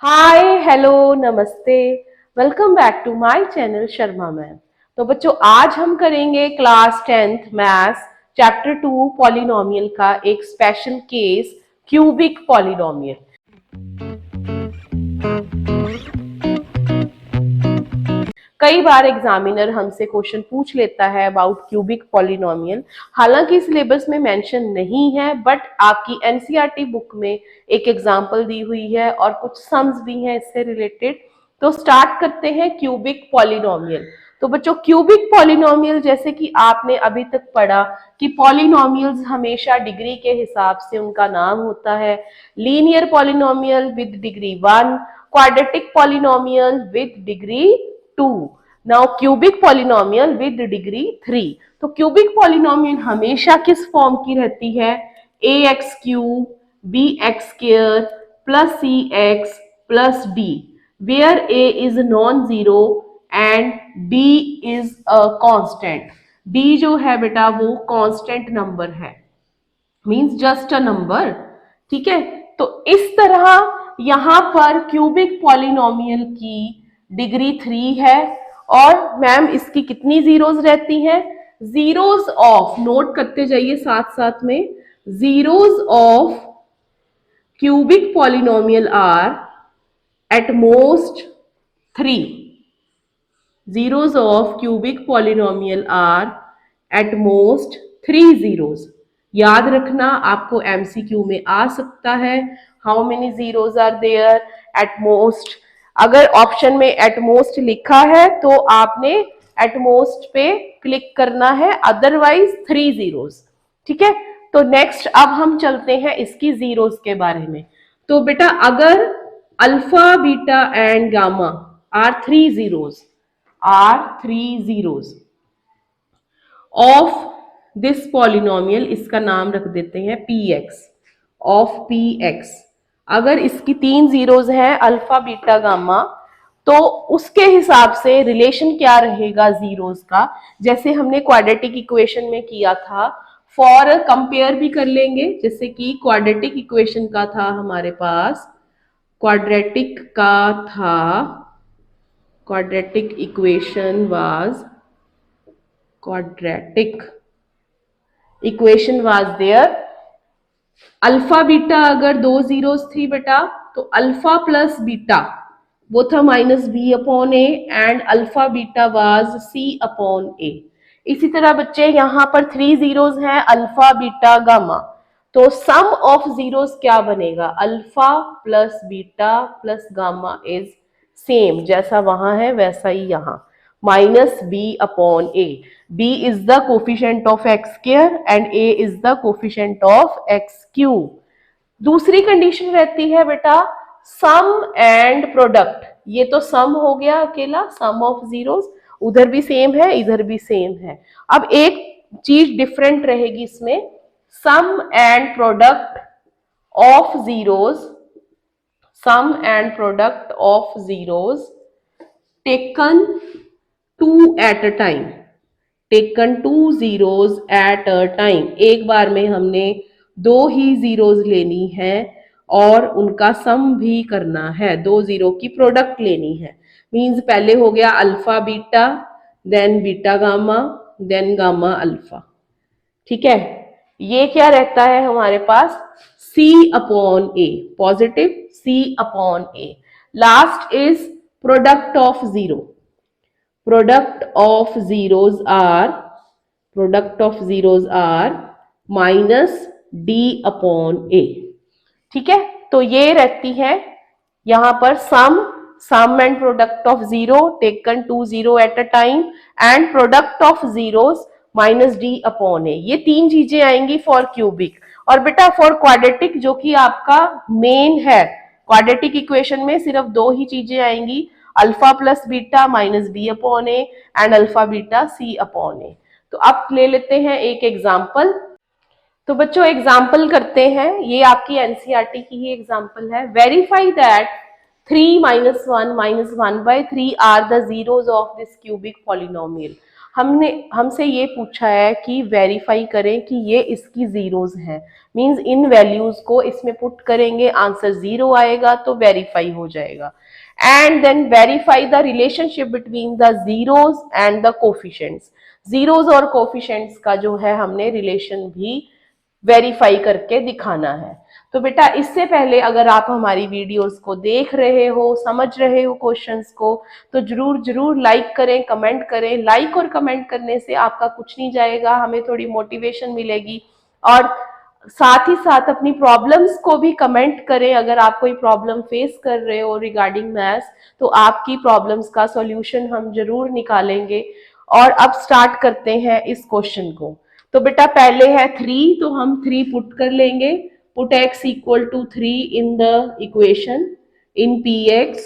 हाय hello नमस्ते। Welcome back to my channel Sharma ma'am. तो बच्चों आज हम करेंगे class 10th maths chapter 2 polynomial का एक स्पेशल केस क्यूबिक पॉलिनोमियल। कई बार एग्जामिनर हमसे क्वेश्चन पूछ लेता है अबाउट क्यूबिक पॉलिनोमियल। हालांकि सिलेबस में मेंशन नहीं है बट आपकी एनसीईआरटी बुक में एक एग्जांपल दी हुई है और कुछ सम्स भी हैं इससे रिलेटेड। तो स्टार्ट करते हैं क्यूबिक पॉलिनोमियल। तो बच्चों क्यूबिक पॉलिनोमियल जैसे कि आपने अभी तक पढ़ा कि पॉलिनोमियल्स हमेशा डिग्री के हिसाब से उनका नाम होता है। Linear polynomial with degree 1, quadratic polynomial with degree 2, now cubic polynomial with degree 3। तो क्यूबिक पॉलिनोमियल हमेशा किस फॉर्म की रहती है? A x cube b x square plus c x plus d, where a is non zero and d is a constant. D जो है बेटा वो कांस्टेंट नंबर है, मींस जस्ट अ नंबर। ठीक है, तो इस तरह यहां पर क्यूबिक पॉलिनोमियल की डिग्री 3 है। और मैम इसकी कितनी जीरोज रहती हैं? जीरोज ऑफ, नोट करते जाइए साथ साथ में, zeros of cubic polynomial are at most 3। zeros of cubic polynomial are at most 3 zeros। याद रखना आपको एमसीक्यू में आ सकता है। How many zeros are there at most? अगर ऑप्शन में एट मोस्ट लिखा है तो आपने एट मोस्ट पे क्लिक करना है, अदरवाइज 3 जीरोज। ठीक है, तो नेक्स्ट अब हम चलते हैं इसकी जीरोज के बारे में। तो बेटा अगर alpha beta and gamma are 3 zeros, are 3 zeros of this polynomial, इसका नाम रख देते हैं px, of px। अगर इसकी 3 जीरोज हैं अल्फा बीटा गामा, तो उसके हिसाब से रिलेशन क्या रहेगा जीरोज का? जैसे हमने क्वाड्रेटिक इक्वेशन में किया था, फॉर कंपेयर भी कर लेंगे। जैसे कि क्वाड्रेटिक इक्वेशन का था हमारे पास, क्वाड्रेटिक का था, quadratic equation was there। Alpha beta अगर 2 जीरोस थी बेटा, तो अल्फा प्लस बीटा वो था minus B upon a and alpha beta was c upon a. इसी तरह बच्चे यहां पर 3 जीरोस हैं अल्फा बीटा गामा, तो सम ऑफ जीरोस क्या बनेगा? Alpha plus beta plus gamma is same, जैसा वहां है वैसा ही यहां, minus B upon A. b is the coefficient of x square and a is the coefficient of x cube। दूसरी कंडीशन रहती है बेटा सम एंड प्रोडक्ट। ये तो सम हो गया अकेला, सम ऑफ जीरोस, उधर भी सेम है इधर भी सेम है। अब एक चीज डिफरेंट रहेगी इसमें, sum and product of zeros, sum and product of zeros taken 2 at a time, taken 2 zeros at a time. एक बार में हमने 2 ही जीरोज लेनी है और उनका सम भी करना है, 2 जीरो की प्रोडक्ट लेनी है। मींस पहले हो गया alpha beta, then beta gamma, then gamma alpha. ठीक है, ये क्या रहता है हमारे पास? C upon A, positive C upon A. Last is product of zero, product of zeros are minus d upon a। ठीक है, तो ये रहती है यहां पर sum and product of zero taken 2 zero at a time and product of zeros minus d upon a. ये 3 चीजें आएंगी फॉर क्यूबिक। और बेटा फॉर क्वाड्रेटिक जो कि आपका मेन है, क्वाड्रेटिक इक्वेशन में सिर्फ 2 ही चीजें आएंगी, alpha plus beta minus B upon a and alpha beta c upon a. तो अब ले लेते हैं एक एग्जाम्पल। तो बच्चों एग्जाम्पल करते हैं, ये आपकी एनसीईआरटी की ही एग्जाम्पल है। Verify that 3 - 1 - 1/3 are the zeros of this cubic polynomial. हमसे ये पूछा है कि वेरीफाई करें कि ये इसकी जीरोज हैं, मींस इन वैल्यूज को इसमें पुट करेंगे, आंसर 0 आएगा तो वेरीफाई हो जाएगा। And then verify the relationship between the zeros and the coefficients. Zeros और कोफिशिएंट्स का जो है हमने रिलेशन भी वेरीफाई करके दिखाना है। तो बेटा इससे पहले अगर आप हमारी वीडियोस को देख रहे हो, समझ रहे हो क्वेश्चंस को, तो जरूर जरूर लाइक करें, कमेंट करें। लाइक और कमेंट करने से आपका कुछ नहीं जाएगा, हमें थोड़ी मोटिवेशन मिलेगी। और साथ ही साथ अपनी प्रॉब्लम्स को भी कमेंट करें। अगर आप कोई प्रॉब्लम फेस कर रहे हो रिगार्डिंग मैथ्स, तो आपकी प्रॉब्लम्स का सॉल्यूशन हम जरूर निकालेंगे। और अब स्टार्ट करते हैं इस क्वेश्चन को। तो बेटा पहले है 3, तो हम 3 पुट कर लेंगे। Put x equal to 3 in the equation in px।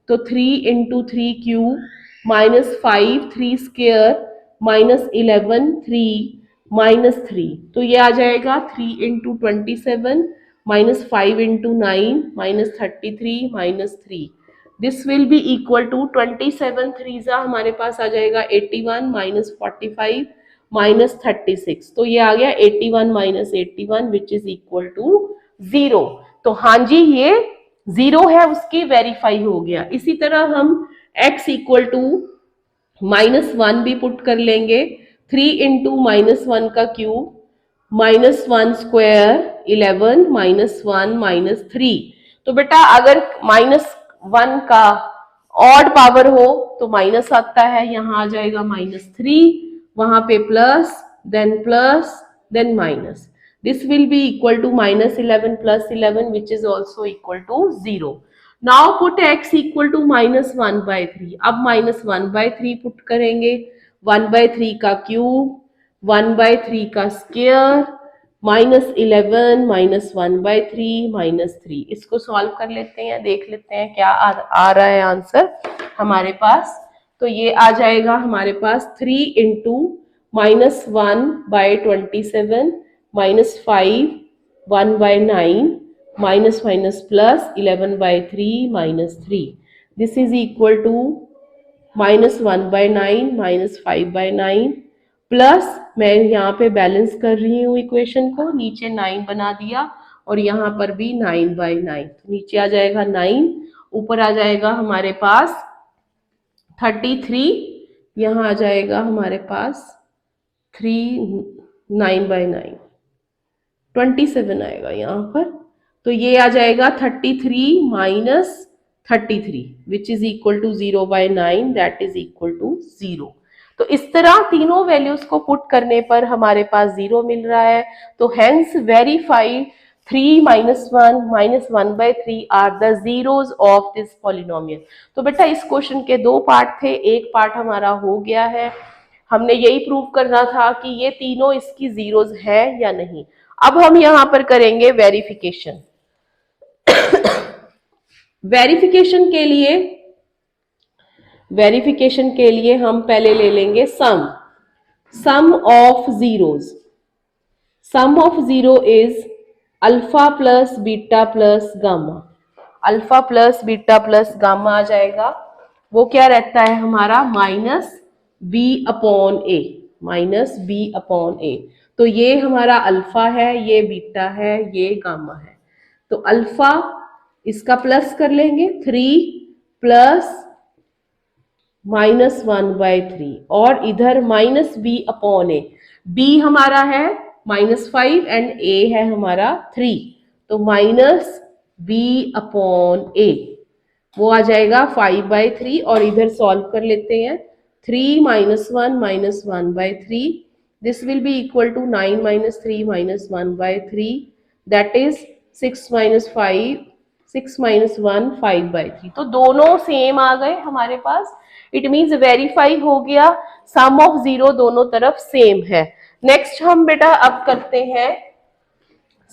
तो 3 into 3 cube minus 5 3 square minus 11 3 minus 3। तो ये आ जाएगा 3 into 27 minus 5 into 9 minus 33 minus 3। This will be equal to 27 3 हमारे पास आ जाएगा 81 माइनस 45 माइनस 36। तो ये आ गया 81 minus 81 which is equal to 0। तो हाँ जी ये 0 है, उसकी वेरीफाई हो गया। इसी तरह हम x इक्वल टू -1 भी पुट कर लेंगे। 3 इंटू -1 का cube minus 1 square 11 minus 1 minus 3। तो बेटा अगर -1 का ऑड पावर हो तो माइनस आता है, यहाँ आ जाएगा -3, वहां पे plus then minus. This will be equal to -11 plus 11 which is also equal to 0। Now put x equal to -1/3। अब -1/3 पुट करेंगे। 1/3 का क्यूब 1/3 का स्क्वायर -11 -1/3 -3। इसको सॉल्व कर लेते हैं, देख लेते हैं क्या आ रहा है आंसर हमारे पास। तो ये आ जाएगा हमारे पास 3 into -1/27 -5 1/9 minus minus plus 11/3 minus 3. This is equal to -1/9 -5/9 plus मैं यहाँ पे बैलेंस कर रही हूँ इक्वेशन को, नीचे 9 बना दिया और यहाँ पर भी 9/9। तो नीचे आ जाएगा 9, ऊपर आ जाएगा हमारे पास 33, यहाँ आ जाएगा हमारे पास 3 9/9 27 आएगा यहाँ पर। तो ये आ जाएगा 33 minus 33 which is equal to 0/9 that is equal to 0। तो इस तरह तीनों वैल्यूज को पुट करने पर हमारे पास 0 मिल रहा है। तो hence verified 3 -1 -1/3 are the zeros of this polynomial. तो बेटा इस क्वेश्चन के 2 पार्ट थे, एक पार्ट हमारा हो गया है। हमने यही प्रूव करना था कि ये तीनों इसकी जीरोज है या नहीं। अब हम यहां पर करेंगे वेरिफिकेशन। वेरिफिकेशन के लिए हम पहले ले लेंगे sum of zeros. Sum of zero is alpha plus beta plus gamma. Alpha plus beta plus gamma आ जाएगा, वो क्या रहता है हमारा -b/a। तो ये हमारा अल्फा है, ये बीटा है, ये गामा है। तो अल्फा इसका प्लस कर लेंगे 3 प्लस -1/3 और इधर -b/a। b हमारा है -5 एंड a है हमारा 3, तो -b/a वो आ जाएगा 5/3 और इधर सॉल्व कर लेते हैं। 3 -1 -1/3 this will be equal to 9 - 3 -1/3 that is 6 - 5 6 - 1 5/3। तो दोनों सेम आ गए हमारे पास, इट मीन्स वेरीफाई हो गया, सम ऑफ जीरो दोनों तरफ सेम है। नेक्स्ट हम बेटा अब करते हैं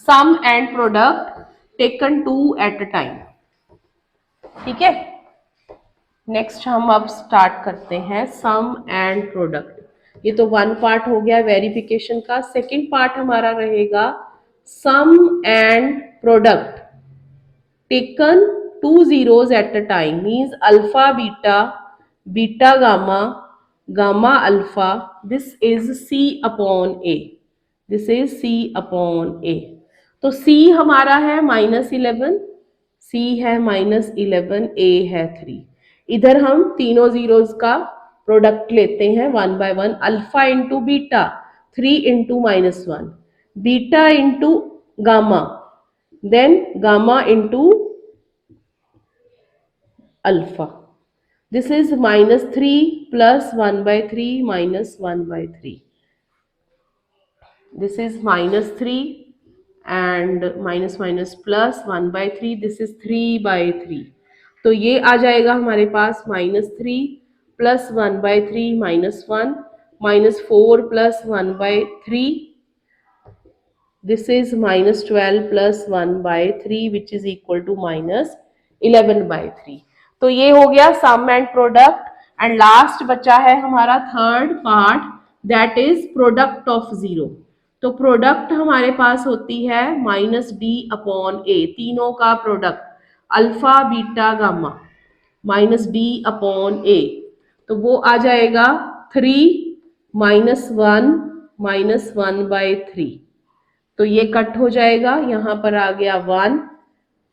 sum and product taken 2 at a time. ठीक है, नेक्स्ट हम अब स्टार्ट करते हैं सम एंड प्रोडक्ट। ये तो 1 पार्ट हो गया वेरिफिकेशन का। सेकंड पार्ट हमारा रहेगा sum and product taken 2 zeros at a time, means alpha beta beta gamma gamma alpha, this is C upon A, this is C upon A। तो C हमारा है -11, C है -11, A है 3। इधर हम तीनों जीरोस का प्रोडक्ट लेते हैं 1 by 1, alpha into beta, 3 into -1, beta into gamma, then gamma into alpha. This is -3 plus 1 by 3 minus 1 by 3. This is -3 and minus minus plus 1 by 3. This is 3 by 3. तो ये आ जाएगा हमारे पास -3 plus 1 by 3 -1 -4 plus 1 by 3. This is -12 plus 1 by 3 which is equal to -11 by 3। तो ये हो गया sum and product. And last बचा है हमारा third part, that is product of zero. तो प्रोडक्ट हमारे पास होती है -d अपॉन ए, तीनों का product alpha beta gamma -d upon a. तो वो आ जाएगा 3 -1 -1 by 3। तो ये कट हो जाएगा, यहां पर आ गया 1।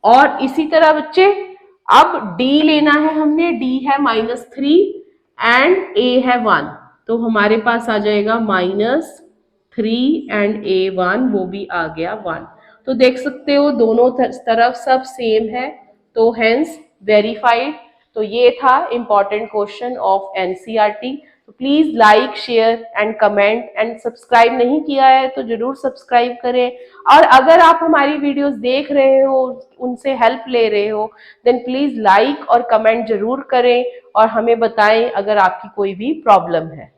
और इसी तरह बच्चे अब d लेना है हमने, d है -3 एंड a है 1। तो हमारे पास आ जाएगा -3 एंड a1, वो भी आ गया 1। तो देख सकते हो दोनों तरफ सब सेम है, तो हेंस वेरीफाइड। तो ये था इंपॉर्टेंट क्वेश्चन ऑफ एनसीईआरटी। तो please like share and comment and subscribe नहीं किया है तो जरूर सब्सक्राइब करें। और अगर आप हमारी वीडियोस देख रहे हो, उनसे हेल्प ले रहे हो, देन प्लीज लाइक और कमेंट जरूर करें और हमें बताएं अगर आपकी कोई भी प्रॉब्लम है।